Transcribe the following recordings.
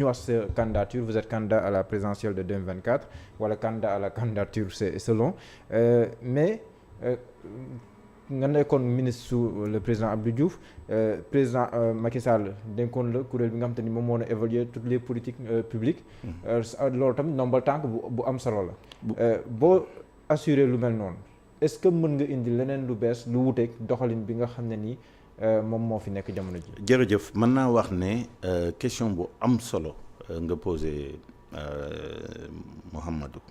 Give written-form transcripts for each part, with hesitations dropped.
ñu wax sa candidature, vous êtes candidat à la présidentielle de 2024 wala candidat à la candidature, c'est selon mais nga nekkoon ministre sous le président Abdou Diouf, président Macky Sall dénkoon la kuréel bi nga xam te ni moom moo na évaluer toutes les politiques publiques. loolu tamit nombal tànk bu am solo la. boo assurer lu mel noonu est-ce que mën nga indi leneen lu bees lu wuteeg doxalin bi nga xam ne nii moom moo fi nekk jamono ji. jërëjëf mën naa wax ne question bu am solo nga posé Mouhamadou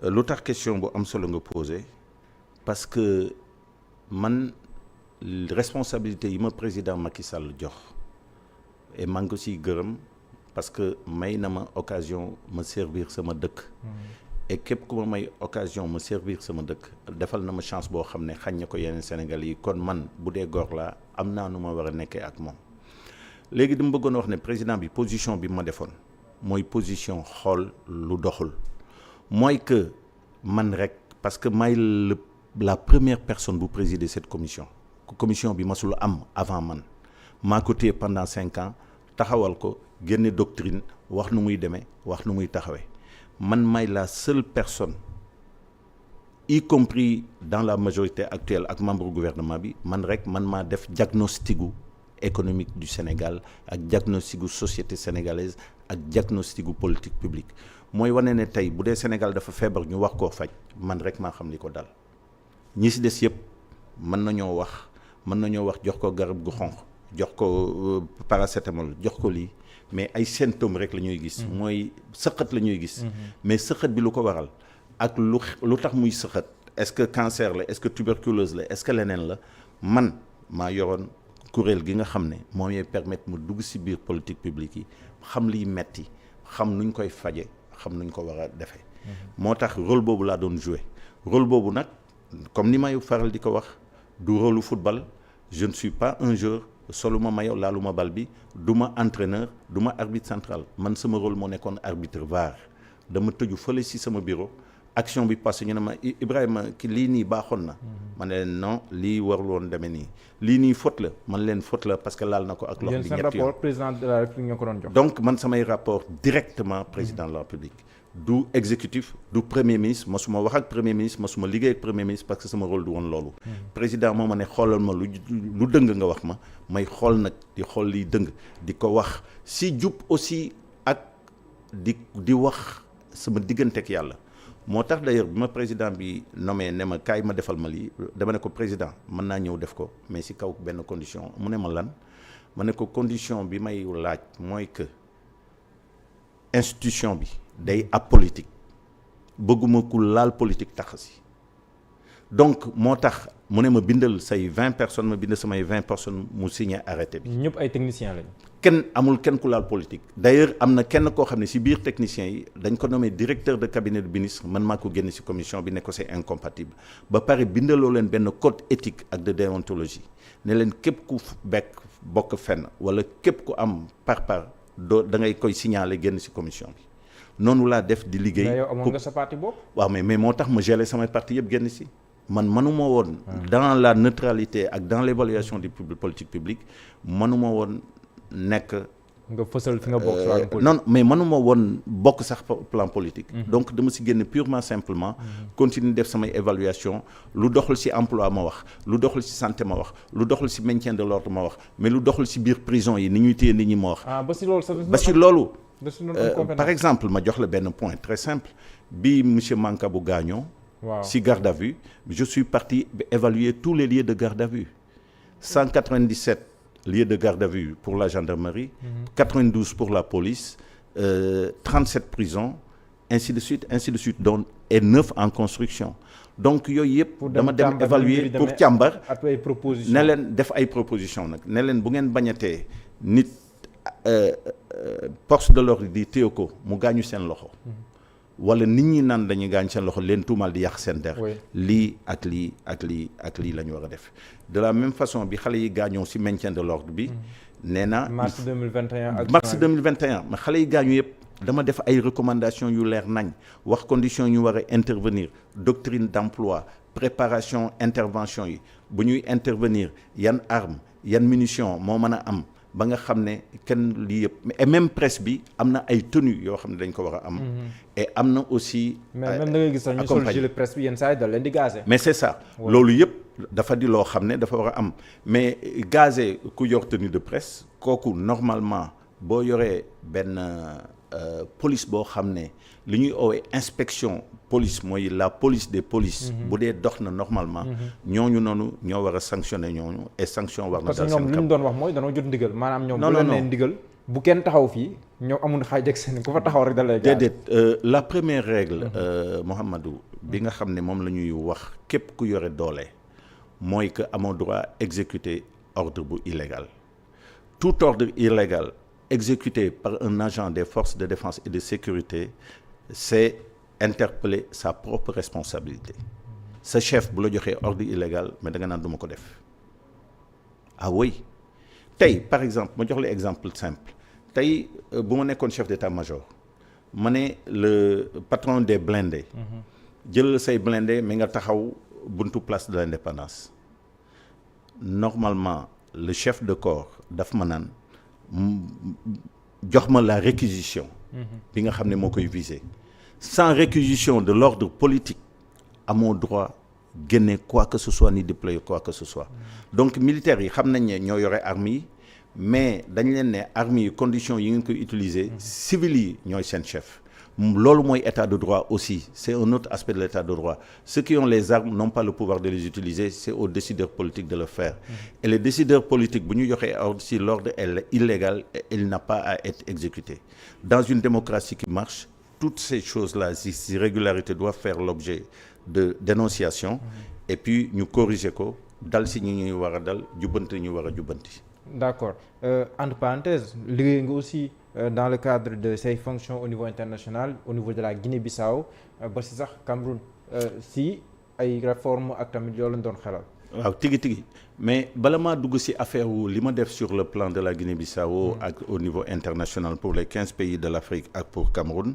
lu tax question bu am solo nga posé parce que man responsabilité yi ma président Macky Sall jox et maa ngi ko siy gërëm parce que may na ma occasion ma servir sama dëkk. et képp ku ma may occasion ma servir sama dëkk defal na ma chance boo xam ne xañ na ko yeneen Sénégal yi kon man bu dee góor laa am naa nu ma war a nekkee ak moom. léegi dama bëggoon wax ne président bi position bi ma defoon mooy position xool lu doxul mooy que man rek parce que may la première personne bu présider cette commission bi masul am avant man maa ko téye pendant 5 ans taxawal ko génne doctrine wax nu muy demee wax nu muy taxawee man may la seule personne y compris dans la majorité actuelle ak membre gouvernement bi man maa def diagnosticu économique du Sénégal ak diagnosticu société sénégalaise ak diagnosticu politique publique mooy wane ne tey bu dee Sénégal dafa feebar ñu wax koo faj man rek maa xam li ko dal ñi si des yëpp mën nañoo wax jox ko garab gu xonq jox ko paracétamol jox ko lii mais ay symptômes rek la ñuy gis. mooy sëqat la ñuy gis. mais sëqat bi lu ko waral ak lu tax muy sëqat est-ce que cancer la est-ce que tuberculose la est-ce que leneen la man maa yoroon kuréel gi nga xam ne moo may permettre mu dugg si biir politique publique yi xam liy metti xam nuñ koy faje xam nuñ ko war a defee. moo tax rôle boobu laa doon jouer rôle boobu nag comme ni may faral di ko wax du rôle football je ne suis pas un joueur. soluma mayo laaluma bal bi du ma entraîneur du ma arbitre central man sama rôle moo nekkoon arbitre VAR dama tëju fële si sama bureau action bi passé ñu ne ma Ibrahima ki lii nii baaxoon na man ne leen non lii warul woon demee nii lii nii faute la man leen faute la parce que laal na ko ak loxo bi ñetti yoon rapport président de la République nga ko doon jox. donc man samay rapport directement président de la République du exécutif du premier ministre masuma wax ak premier ministre masuma liggéey ak premier ministre parce que sama rôle du woon loolu. président moo ma ne xoolal ma lu dëng nga wax ma may xool nag di xool liy dëng di ko wax si jub aussi ak di wax sama diggante ak yàlla. moo tax d'ailleurs bi ma président bi nommé ne ma kaay ma defal ma lii dama ne ko président mën naa ñëw def ko mais si kaw benn condition mu ne ma lan ma ne ko condition bi may laaj mooy que institution bi day apolitique bëgguma ku laal politique tax si donc moo tax mu ne ma bindal say 20 personnes ma bind samay 20 personnes mu signé arrêté bi. ñëpp ay techniciens lañ. amul kenn ku laal politique d'ailleurs am na kenn koo xam ne si biir techniciens yi dañ ko nommé directeur de cabinet du ministre man maa ko génn si commission bi ne ko c'est incompatible ba pare bindaloo leen benn code éthique ak de déontologie ne leen képp ku bokk fenn wala képp ku am par doo da ngay koy signaler génn si commission bi noonu laa def di liggéey. mais yow amoon nga sa parti bopp. waaw mais moo tax ma gelé samay parti yëpp génn si. man mënuma woon dans la neutralité ak dans l'évaluation des politiques publiques mënuma woon nekk nga fësal fi nga bokk non mais mënuma woon bokk sax plan politique donc dama si génn purement simplement continuer def samay évaluation lu doxul si emploi ma wax lu doxul si santé ma wax lu doxul si maintien de l'ordre ma wax mais lu doxul si biir prison yi ni ñuy téye nit ñi ma wax ba si loolu par exemple ma jox la benn point très simple bi monsieur Mancabou gaañoo waaw si garde à vue je suis parti évaluer tous les lieux de garde à vue 197 lieux de garde à vue pour la gendarmerie 92 pour la police 37 prisons ainsi de suite donc et 9 en construction donc yooyu yëpp dama dem évaluer pour càmbar ne leen def ay proposition nag ne leen bu ngeen bañatee nit force de l'ordre di téye ko mu gaañu seen loxo wala nit ñi naan dañuy gaañ seen loxo leen tuumal di yàq seen der lii ak lii la ñu war a def de la même façon bi xale yi gaañoo si maintien de l'ordre bi nee na mars 2021 mais xale yi gaañu yëpp dama def ay recommandations yu leer nañ wax conditions ñu war a intervenir doctrine d'emploi préparation intervention yi bu ñuy intervenir yan arme yan munition moo mën a am ba nga xam ne kenn lii yëpp et même presse bi am na ay tenues yoo xam ne dañ ko war a am. et am na aussi. mais même da ngay gis sax ñu sol gilet presse bi yenn saa yi da leen di gazé. mais c'est ça loolu yëpp dafa di loo xam ne dafa war a am mais gazé ku yor tenue de presse kooku normalement boo yoree benn police boo xam ne li ñuy oowee inspection police mooy la police des polices. bu dee dox na normalement. ñooñu noonu ñoo war a sanctionner ñooñu et sanction war na. parce que ñoom li ñu doon wax mooy danoo jot ndigal maanaam ñoom. bu leen nee ndigal bu kenn taxaw fii ñoom amul xaaj ak seen ku fa taxaw rek da lay. déedéet la première règle. Mouhamadou bi nga xam ne moom la ñuy wax képp ku yore doole mooy que amoo droit exécuter ordre bu illégal tout ordre illégal exécuté par un agent des forces de défense et de sécurité c'est interpeller sa propre responsabilité sa chef bu la joxee ordre illégal mais da nga naan du ma ko def ah oui tey par exemple ma jox la exemple simple tey bu ma nekkoon chef d'état-major ma ne le patron des blindés jël say blindés mais nga taxaw buntu place de l'indépendance normalement le chef de corps daf ma naan jox ma la réquisition bi nga xam ne moo koy viser sans réquisition de l'ordre politique amoo droit génne quoi que ce soit ni déployer quoi que ce soit donc militaires yi xam nañ ne ñoo yore armes yi mais dañ leen ne armes yi conditions yi ngeen koy utiliser civils yi ñooy seen chef loolu mooy état de droit aussi c'est un autre aspect de l'état de droit ceux qui ont les armes n'ont pas le pouvoir de les utiliser c'est aux décideurs politiques de le faire et les décideurs politiques bu ñu joxee ordre si l'ordre est illégal il n'a pas à être exécuté dans une démocratie qui marche toutes ces choses-là ces irrégularités doivent faire l'objet de dénonciation et puis ñu corriger ko dal si ñi ñuy war a dal jubbanti ñu war a jubbanti. D'accord entre parenthèses liggéey nga aussi dans le cadre de ses fonctions au niveau international au niveau de la Guinée-Bissau ba si sax Cameroun si ay réformes ak tamit yoo leen doon xelal. waaw tigi mais bala maa dugg si affaire wu li ma def sur le plan de la Guinée-Bissau ak au niveau international pour les 15 pays de l'Afrique ak pour Cameroun.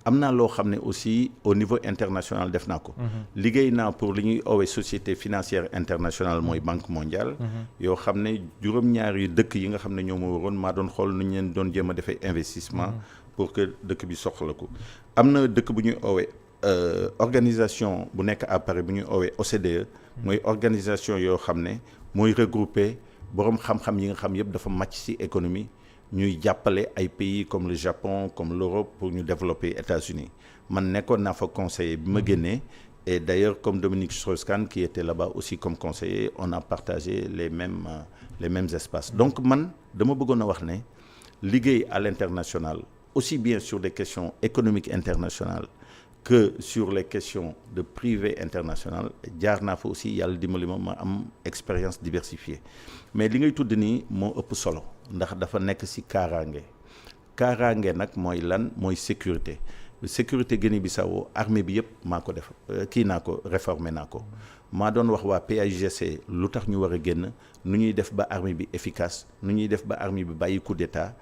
am naa loo xam ne aussi au niveau international def naa ko. liggéey naa pour li ñuy oowee société financière internationale mooy banque mondiale. yoo xam ne juróom-ñaari dëkk yi nga xam ne ñoo ma waroon maa doon xool nu ñu leen doon jéem a defee investissement. pour que dëkk bi soxla ko. am na dëkk bu ñuy oowee organisation bu nekk à Paris bu ñuy oowee OCDE. mooy organisation yoo xam ne mooy regrouper borom xam-xam yi nga xam yëpp dafa màcc ci économie. ñuy jàppale ay pays comme le Japon comme l'Europe pour ñu développer États-Unis man nekkoon naa fa conseiller bi ma génnee et d'ailleurs comme Dominique Strauss-Kahn qui était là-bas aussi comme conseiller on a partagé les mêmes espaces donc man dama bëggoon a wax ne liggéey à l'international aussi bien sur des questions économiques internationales que sur les questions de privé international jaar naa fa aussi yàlla dimbali ma am expérience diversifiée mais li ngay tudd nii moo ëpp solo ndax dafa nekk ci kaaraange nag mooy lan mooy sécurité Guinée-Bissau armée bi yëpp maa ko def kii naa ko réformer naa ko maa doon wax waa PAIGC lu tax ñu war a génn nu ñuy def ba armée bi efficace nu ñuy def ba armée bi bàyyi coup d'état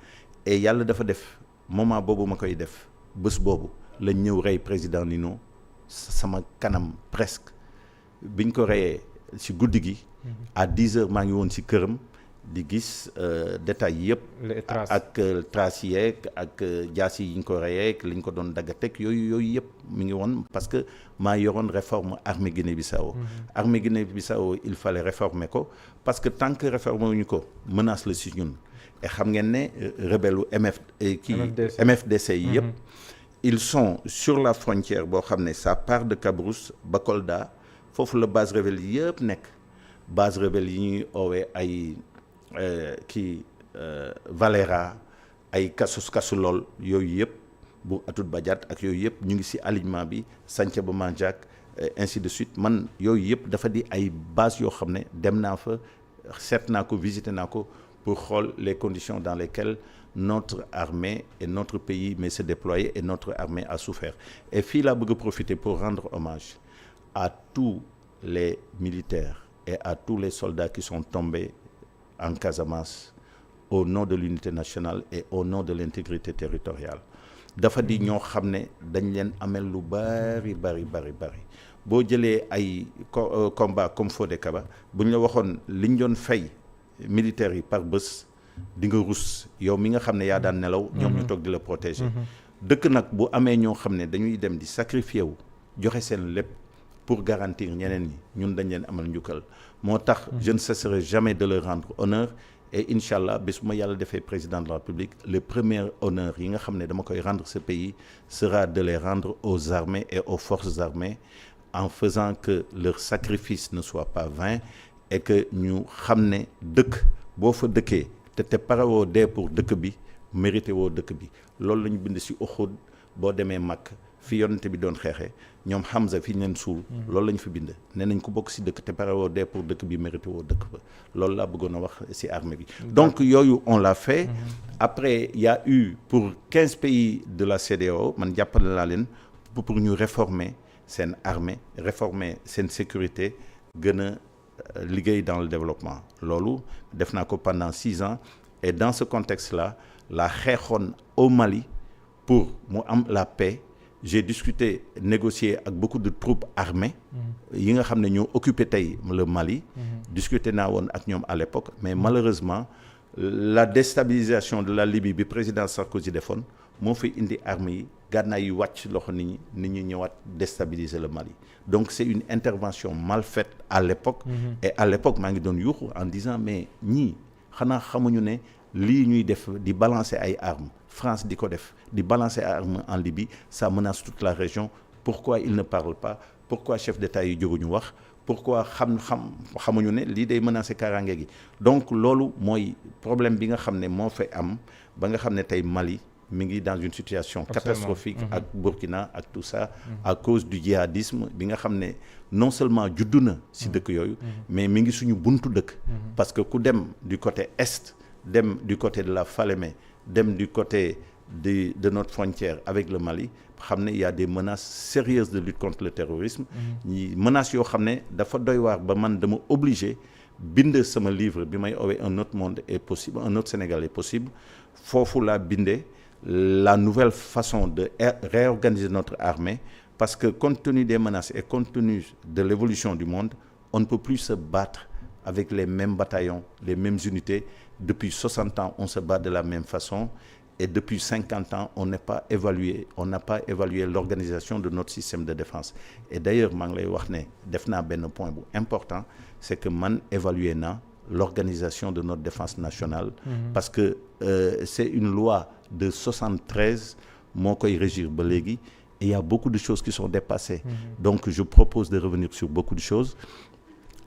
et yàlla dafa def moment boobu ma koy def bés boobu lañ ñëw rey président Nino sama kanam presque biñ ko reyee ci guddi gi à 10 heures maa ngi woon ci këram di gis détails yëpp ak traces yeeg ak jaas yi ñu ko reyee li ñu ko doon daggateeg yooyu yëpp mi ngi woon parce que maa yoroon réforme armée Guinée-Bissau armée Guinée-Bissau il fallait réformer ko parce que tant que réformer wuñu ko menace la ci ñun et xam ngeen ne rebelle MFDC yi yëpp ils sont sur la frontière boo xam ne ça part de Cabrousse ba Kolda foofu la base rebelle yëpp nekk base rebelle yi ñuy oowee ay Valera ay Kasulol yooyu yëpp bu Atout Badiate ak yooyu yëpp ñu ngi ci alignement bi Santhiaba Mandiack ainsi de suite man yooyu yëpp dafa di ay base yoo xam ne dem naa fa seet naa ko visiter naa ko pour xool les conditions dans lesquelles notre armée et notre pays mais se déployer et notre armée a souffert et fii laa bëgg a profiter pour rendre hommage à tous les militaires et à tous les soldats qui sont tombés en Casamance au nom de l'unité nationale et au nom de l'intégrité territoriale dafa di ñoo xam ne dañ leen amel lu bari boo jëlee ay combat comme Fodé Kaba bu ñu la waxoon li ñu doon fay militaires yi par bés di nga rus yow mi nga xam ne yaa daan nelaw ñoom ñu toog di la protéger dëkk nag bu amee ñoo xam ne dañuy dem di sacrifier wu joxe seen lépp pour garantir ñeneen ñi ñun dañ leen amal njukkal moo tax je ne cesserai jamais de leur rendre honneur et incha allah bés bu ma yàlla defee président de la République le premier honneur yi nga xam ne dama koy rendre ce pays sera de les rendre aux armées et aux forces armées en faisant que leur sacrifice ne soit pas vain et que ñu xam ne dëkk boo fa dëkkee te parewoo dee pour dëkk bi mérité woo dëkk bi loolu la ñu bind ci Uhud boo demee Makka fi yonente bi doon xeexee ñoom Hamza fi ñu leen suul loolu la ñu fi bind nee nañ ko bokk ci dëkk te parewoo dee pour dëkk bi mérité woo dëkk ba loolu laa bëggoon a wax ci armée bi donc yooyu on l'a fait après il y a eu pour 15 pays de la CEDEAO man jàppale laa leen pour ñu réformer seen armée réformer seen sécurité gën a liggéey dans le développement loolu def naa ko pendant 6 ans et dans ce contexte-là la xeexoon au Mali pour mu am la paix j'ai discuté négocié ak beaucoup de troupes armées yi nga xam ne ñoo occupé tey le Mali discuté naa woon ak ñoom à l'époque mais malheureusement la déstabilisation de la Libye bi président Sarkozy defoon moo fi indi armes yi gànnaay yi wàcc loxo nit ñi ñëwaat déstabiliser le Mali donc c'est une intervention mal faite à l'époque et à l'époque maa ngi doon yuuxu en disant mais ñii xanaa xamuñu ne lii ñuy def di balancer ay armes France di ko def di balancer ay armes en Libye ça menace toute la région pourquoi ils ne parlent pas pourquoi chef d'État yi jóguñu wax pourquoi xamuñu ne lii day menacer kaaraange gi donc loolu mooy problème bi nga xam ne moo fay am ba nga xam ne tey Mali mi ngi dans une situation catastrophique ak Burkina ak tout ça à cause du djihadisme bi nga xam ne non seulement juddu na ci dëkk yooyu mais mi ngi suñu buntu dëkk parce que ku dem du côté est dem du côté de la Falémé dem du côté de notre frontière avec le Mali xam ne il y a des menaces sérieuses de lutte contre le terrorisme ñi menaces yoo xam ne dafa doy waar ba man dama obligé bind sama livre bi may owee un autre monde est possible un autre Sénégal est possible foofu laa bindee la nouvelle façon de réorganiser notre armée parce que compte tenu des menaces et compte tenu de l'évolution du monde on ne peut plus se battre avec les mêmes bataillons les mêmes unités depuis 60 ans on se bat de la même façon et depuis 50 ans on n'a pas évalué l'organisation de notre système de défense et d'ailleurs maa ngi lay wax ne def naa benn point bu important c'est que man évalué naa l'organisation de notre défense nationale parce que c'est une loi de 73 moo koy régir ba léegi et il y a beaucoup de choses qui sont dépassées donc je propose de revenir sur beaucoup de choses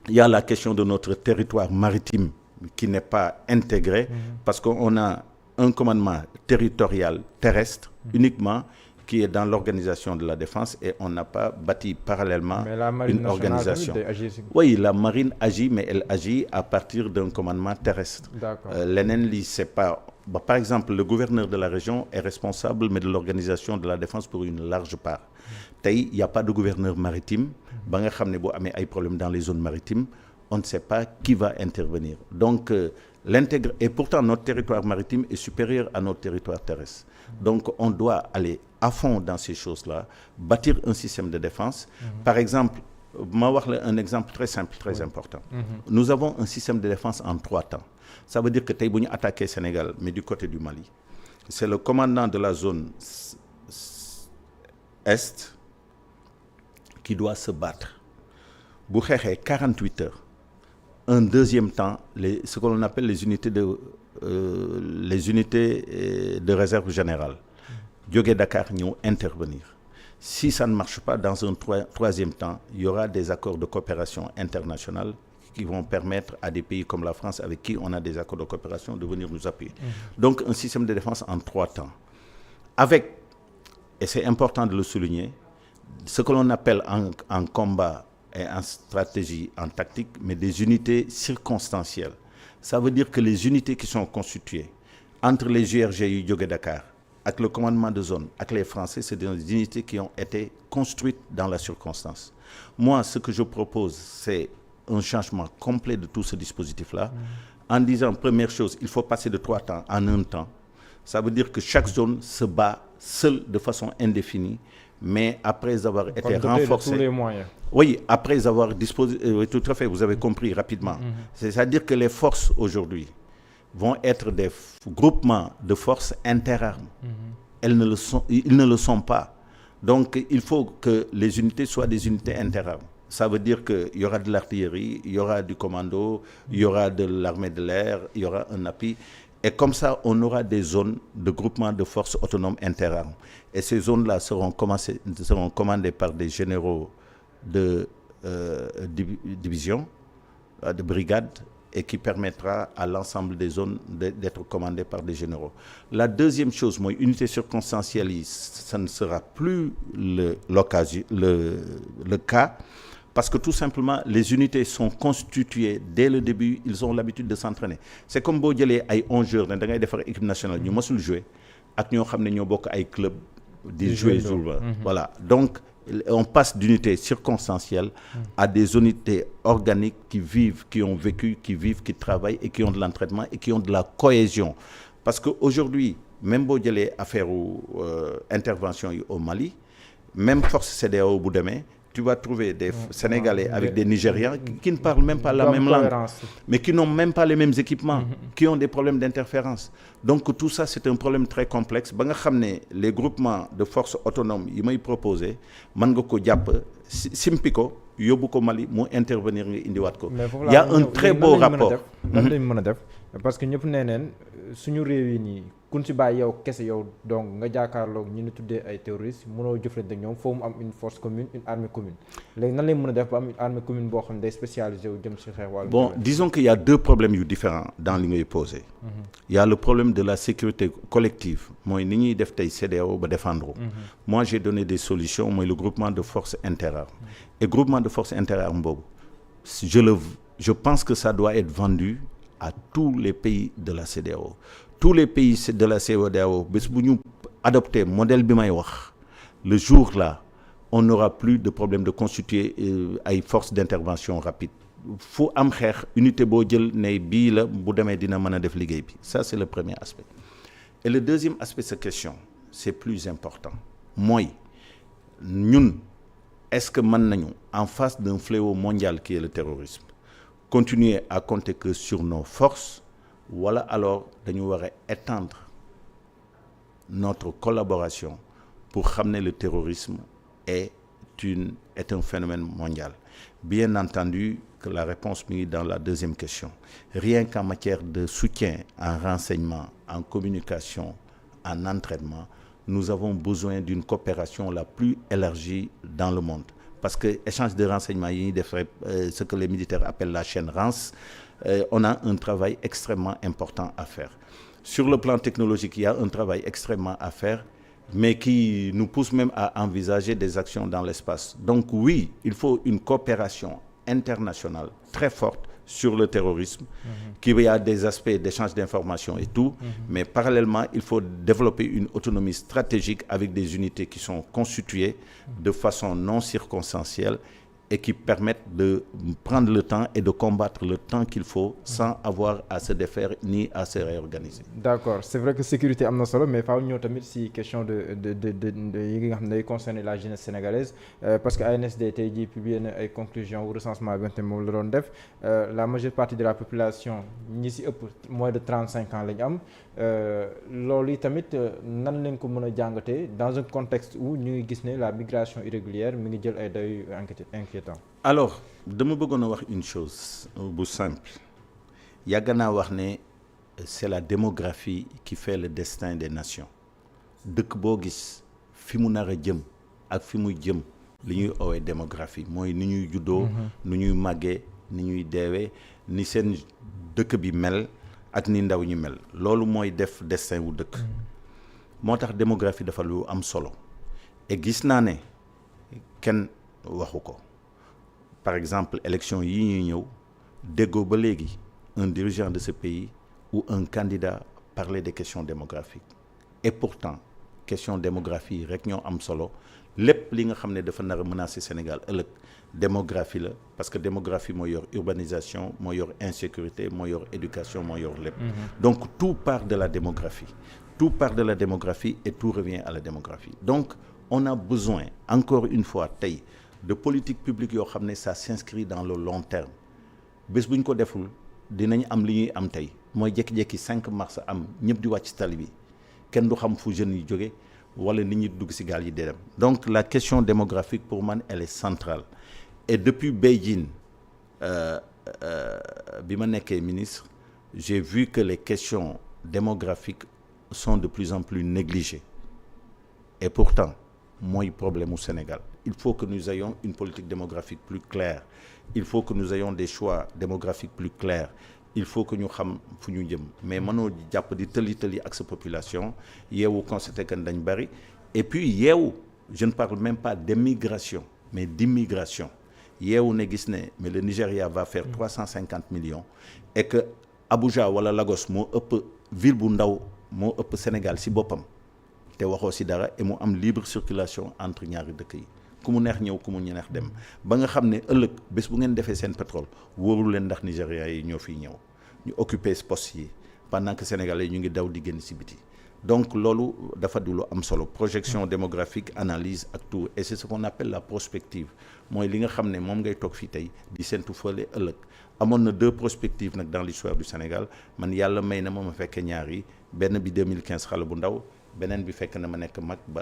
il y a la question de notre territoire maritime qui n'est pas intégré parce qu'on a un commandement territorial terrestre uniquement qui est dans l'organisation de la défense et on n'a pas bâti parallèlement une organisation. Oui, la marine agit, mais elle agit à partir d'un commandement terrestre. L'ENENLI, c'est pas... par exemple, le gouverneur de la région est responsable, mais de l'organisation de la défense pour une large part. Tey, il n'y a pas de gouverneur maritime. Ba nga xam ne boo amee ay problèmes dans les zones maritimes, on ne sait pas qui va intervenir. Donc, et pourtant, notre territoire maritime est supérieur à notre territoire terrestre. Donc, on doit aller à fond dans ces choses-là, bâtir un système de défense. Par exemple, ma wax la un exemple très simple, très important. Nous avons un système de défense en 3 temps. Ça veut dire que tey bu ñu attaqué Sénégal, mais du côté du Mali, c'est le commandant de la zone Est qui doit se battre. Bu xeexee 48 heures. Un deuxième temps, ce que l'on appelle les unités de réserve générale. Jóge Dakar ñëw intervenir. Si ça ne marche pas, dans un troisième temps, il y aura des accords de coopération internationale qui vont permettre à des pays comme la France, avec qui on a des accords de coopération, de venir nous appuyer. Donc, un système de défense en 3 temps. Avec, et c'est important de le souligner, ce que l'on appelle en combat et en stratégie, en tactique, mais des unités circonstancielles. Ça veut dire que les unités qui sont constituées entre les GRG yu jóge Dakar avec le commandement de zone, avec les Français, c'est des unités qui ont été construites dans la circonstance. Moi, ce que je propose, c'est un changement complet de tout ce dispositif-là, en disant, première chose, il faut passer de 3 temps en 1 temps. Ça veut dire que chaque zone se bat seule de façon indéfinie, mais après avoir été renforcée. Tous les moyens. Oui, après avoir disposé, tout à fait, vous avez compris rapidement. C'est-à-dire que les forces aujourd'hui vont être des groupements de forces interarmes. Ils ne le sont pas. Donc, il faut que les unités soient des unités interarmes. Ça veut dire qu'il y aura de l'artillerie, il y aura du commando, il y aura de l'armée de l'air, il y aura un appui. Et comme ça, on aura des zones de groupement de forces autonomes interarmes. Et ces zones-là seront commandées par des généraux de division, de brigade, et qui permettra à l'ensemble des zones d'être commandées par des généraux. La deuxième chose, moi, unité circonstancielle, ça ne sera plus le cas, parce que tout simplement, les unités sont constituées dès le début, ils ont l'habitude de s'entraîner. C'est comme si vous avez 11 jours, vous avez fait l'équipe nationale, nous avons joué, et nous avons un club de jouer. Voilà. Donc, on passe d'unités circonstancielles à des unités organiques qui vivent, qui ont vécu, qui vivent, qui travaillent et qui ont de l'entraînement et qui ont de la cohésion. Parce qu'aujourd'hui, même si vous avez affaire aux interventions au Mali, même force CEDEAO au bout de demain, tu vas trouver des Sénégalais avec des Nigérians qui ne parlent même pas la même langue, mais qui n'ont même pas les mêmes équipements, qui ont des problèmes d'interférence. Donc tout ça, c'est un problème très complexe. Les groupements de forces autonomes, ils m'ont proposé, Mangoko Diap, Simpiko, Yobuko Mali, m'ont intervenir. Il y a un très beau rapport. Parce que nous avons réunis. Kun ci bàyyi yow kese yow donc nga jàkkaarloog ñi ñu tuddee ay terroristes mënoo jëflante ak ñoom foo mu am une force commune une armée commune léegi nan lay mën a def ba am une armée commune boo xam ne day spécialisé wu jëm ci xeex wàllu. Bon, disons qu'il y a deux problèmes différents dans li ngay posé. Il y a le problème de la sécurité collective mooy ni ñuy def tey CEDEAO ba défendre. Moi j'ai donné des solutions mooy le groupement de forces interarmes. Et groupement de forces interarmes boobu je pense que ça doit être vendu à tous les pays de la CEDEAO. Tous les pays de la CEDEAO, si nous adoptons le modèle le jour-là, on n'aura plus de problème de constituer une force d'intervention rapide. Il faut avoir une unité ça, c'est le premier aspect. Et le deuxième aspect de cette question, c'est plus important. Moi, nous, est-ce que nous, en face d'un fléau mondial qui est le terrorisme, continuer à compter que sur nos forces, voilà alors nous devons étendre notre collaboration pour ramener le terrorisme est un phénomène mondial. Bien entendu que la réponse est dans la deuxième question. Rien qu'en matière de soutien en renseignement, en communication, en entraînement, nous avons besoin d'une coopération la plus élargie dans le monde. Parce que l'échange de renseignements, ce que les militaires appellent la chaîne RANS, on a un travail extrêmement important à faire. Sur le plan technologique, il y a un travail extrêmement à faire, mais qui nous pousse même à envisager des actions dans l'espace. Donc oui, il faut une coopération internationale très forte sur le terrorisme, qu'il y a des aspects d'échange d'informations et tout, mais parallèlement, il faut développer une autonomie stratégique avec des unités qui sont constituées de façon non circonstancielle et qui permettent de prendre le temps et de combattre le temps qu'il faut sans avoir à se défaire ni à se réorganiser. D'accord, c'est vrai que la sécurité est solo, mais il faut nous tamit si question de concerner la jeunesse sénégalaise parce que ANSD a publié une conclusion au recensement la majeure partie de la population moins de 35 ans lañ am loolu tamit nan lañ ko mën a jàngatee dans un contexte où ñu ngi gis ne la migration irrégulière mi ngi jël ay dayu inquiétant. Alors dama bëggoon a wax une chose bu simple yàgg naa wax ne c'est la démographie qui fait le destin des nations dëkk boo gis fi mu nar a jëm ak fi muy jëm li ñuy owee démographie mooy ni ñuy juddoo ni ñuy màggee ni ñuy deewee ni seen dëkk bi mel ak ni ndaw ñu mel loolu mooy def destin wu dëkk moo tax démographie dafa lu am solo et gis naa ne kenn waxu ko par exemple élection yi ñuy ñëw déggoo ba léegi un dirigeant de ce pays ou un candidat parlait des questions démographiques et pourtant question démographie rek ñoo am solo lépp li nga xam ne dafa nar a menacer Sénégal ëllëg démographie la parce que démographie moo yor urbanisation moo yor insécurité moo yor éducation moo yor lépp donc tout part de la démographie et tout revient à la démographie donc on a besoin encore une fois tey de politique publique yoo xam ne ça s'inscrit dans le long terme bés bu ñu ko deful dinañ am li ñuy am tey mooy jékki-jékki 5 mars am ñëpp di wàcc tali bi kenn du xam fu jeunes yi jóge wala nit ñi dugg ci gaal yi di dem donc la question démographique pour man elle est centrale et depuis Beijing bi ma nekkee ministre j'ai vu que les questions démographiques sont de plus en plus négligées et pourtant mooy problème au Sénégal il faut que nous ayons une politique démographique plus claire il faut que nous ayons des choix démographiques plus clairs il faut que ñu xam fu ñu jëm mais mënoo jàpp di tëli ak sa population yeewu constaté que dañ bari et puis yeewu je ne parle même pas d'émigration mais d'immigration yeewu ne gis ne mais le Nigeria va faire 350 millions et que Abuja wala Lagos moo ëpp ville bu ndaw moo ëpp Sénégal ci boppam te waxoo ci dara et mu am libre circulation entre ñaari dëkk yi ku mu neex ñëw ku mu neex dem ba nga xam ne ëllëg bés bu ngeen defee seen pétrole wóorul leen ndax Nigériens yi ñoo fiy ñëw ñu occuper poste yi pendant que Sénégalais yi ñu ngi daw di génn ci biti donc loolu dafa du lu am solo projection démographique analyse ak tout et c'est ce qu'on appelle la prospective mooy li nga xam ne moom ngay toog fii tey di séntu fële ëllëg amoon na 2 prospectives nag dans l'histoire du Sénégal man yàlla may na ma fekkee ñaar yi benn bi 2015 xale bu ndaw beneen bi fekk na ma nekk mag ba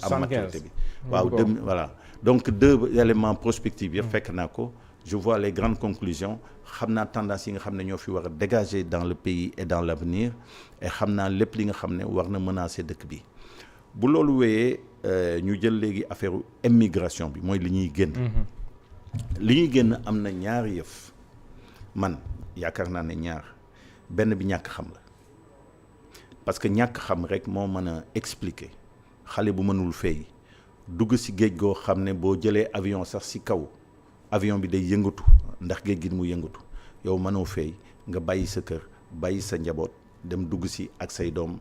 am maturité bi waaw voilà donc 2 éléments prospectifs yëpp fekk naa ko je vois les grandes conclusions xam naa tendance yi nga xam ne ñoo fi war a dégager dans le pays et dans l'avenir et xam naa lépp li nga xam ne war na menacer dëkk bi bu loolu wéyee ñu jël léegi affaire immigration bi mooy li ñuy génn li ñuy génn am na ñaari yëf man yaakaar naa ne ñaar benn bi ñàkk xam la parce que ñàkk xam rek moo mën a expliquer xale bu mënul fay dugg ci géej goo xam ne boo jëlee avion sax ci kaw avion bi day yëngatu ndax géej gi mu yëngatu yow mënoo fay nga bàyyi sa kër bàyyi sa njaboot dem dugg ci ak say doom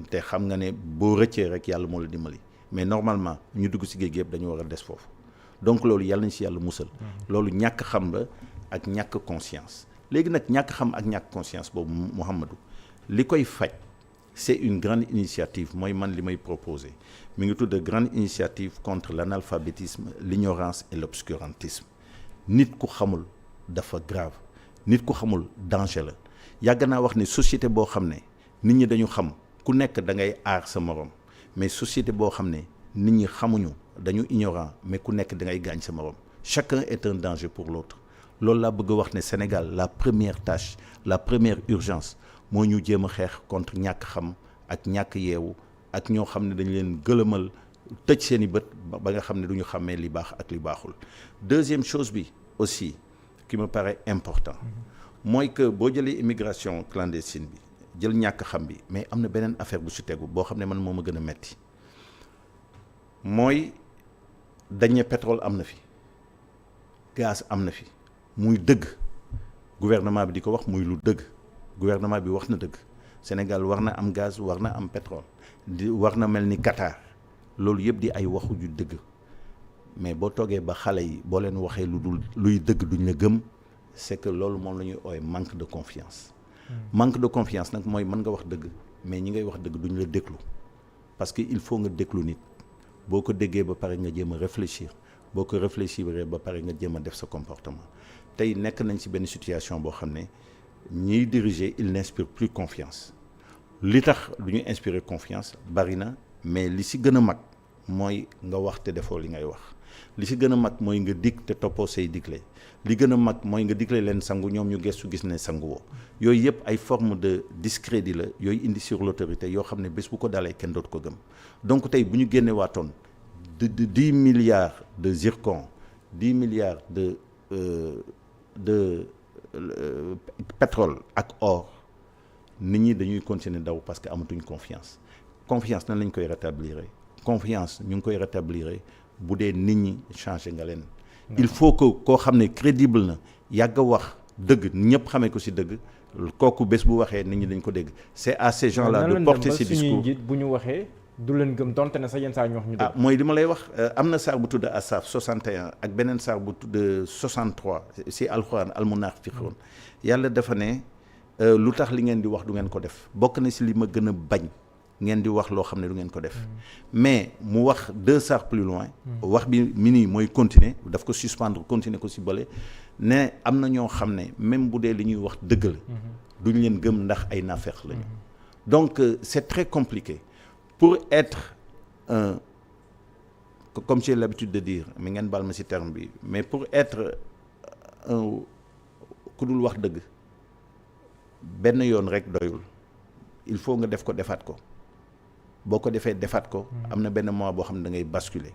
te xam nga ne boo rëccee rek yàlla moo la dimbali mais normalement ñu dugg ci géej gi yëpp dañu war a des foofu donc loolu yàlla nañ ci yàlla musal loolu ñàkk xam la ak ñàkk conscience léegi nag ñàkk xam ak ñàkk conscience boobu Mouhamadou li koy faj c'est une grande initiative mooy man li may proposer mi ngi tudd grande initiative contre l'analphabétisme l'ignorance et l'obscurantisme nit ku xamul dafa grave nit ku xamul danger la yàgg naa wax ne société boo xam ne nit ñi dañu xam ku nekk da ngay aar sa morom mais société boo xam ne nit ñi xamuñu dañu ignorant mais ku nekk da ngay gaañ sa morom chacun est un danger pour l'autre loolu laa bëgg a wax ne Sénégal la première tâche la première urgence moo ñu jéem a xeex contre ñàkk xam ak ñàkk yeewu ak ñoo xam ne dañu leen gëlëmal tëj seen i bët ba nga xam ne du ñu xàmmee li baax ak li baaxul deuxième chose bi aussi qui me paraît important mooy que boo jëlee immigration clandestine bi jël ñàkk xam bi mais am na beneen affaire bu ci tegu boo xam ne man moo ma gën a metti mooy dañ ne pétrole am na fi gaz am na fi muy dëgg gouvernement bi di ko wax muy lu dëgg gouvernement bi wax na dëgg Sénégal war na am gaz war na am pétrole di war na mel ni Qatar loolu yëpp di ay waxu ju dëgg mais boo toogee ba xale yi boo leen waxee lu dul luy dëgg duñ la gëm c'est que loolu moom la ñuy ooy manque de confiance manque de confiance nag mooy mën nga wax dëgg mais ñi ngay wax dëgg duñ la déglu parce que il faut nga déglu nit boo ko déggee ba pare nga jéem a réfléchir boo ko réfléchir ba pare nga jéem a def sa comportement tey nekk nañ ci benn situation boo xam ne ñiy diriger il n'inspire plus confiance li tax du ñu inspirer confiance bari na mais li ci gën a mag mooy nga wax te defoo li ngay wax li ci gën a mag mooy nga dig te toppoo say digle li gën a mag mooy nga digle leen sangu ñoom ñu gëstu gis ne sangu woo yooyu yëpp ay forme de discrédit la yooyu indi sur l'autorité yoo xam ne bés bu ko dalee kenn dootu ko gëm donc tey bu ñu génne waatoon de 10 milliards de zircon 10 milliards de pétrole ak or nit ñi dañuy continuer daw parce que amatuñ confiance nan lañ koy rétablir confiance ñu ngi koy rétablir bu dee nit ñi changer nga leen il faut que koo xam ne crédible na yàgg a wax dëgg ñëpp xamee ko ci dëgg kooku bés bu waxee nit ñi dañ ko dégg c'est à ces gens-là de porter ce discours bu ñu waxee du leen gëm donte ne sax yenn saa ñu wax ñu dëgg mooy li ma lay wax am na saar bu tudd Asaf 61 ak beneen saar bu tudd 63 ci alxuraan almunaafiqun yàlla dafa ne lu tax li ngeen di wax du ngeen ko def bokk na ci li ma gën a bañ ngeen di wax loo xam ne du ngeen ko def mais mu wax 2 sarts plus loin wax bi mini mooy continuer daf ko suspendre continuer ko si bële ne am na ñoo xam ne même bu dee li ñuy wax dëgg la duñ leen gëm ndax ay naafeq lañu donc c'est très compliqué pour être un comme j'ai l'habitude de dire mi ngeen baal ma si terme bi mais pour être un ku dul wax dëgg benn yoon rek doyul il faut nga def ko defaat ko boo ko defee defaat ko am na benn moment boo xam ne da ngay basculer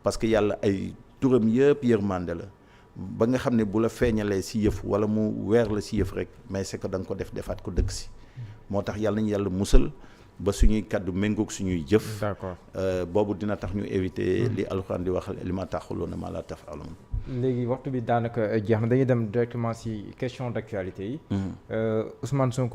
parce que yàlla ay turam yëpp yërmande la ba nga xam ne bu la feeñalee si yëf wala mu weer la si yëf rek mais c'est que da nga ko defaat ko dëgg si moo tax yàlla nañu yàlla musal ba suñuy kaddu méngoog suñuy jëf. d'accord boobu dina tax ñu éviter li alxuraan di wax li ma taxuloon ma la taf'aluun. léegi waxtu bi daanaka jeex na dañuy dem directement ci question d'actualité yi. Ousmane Sonko.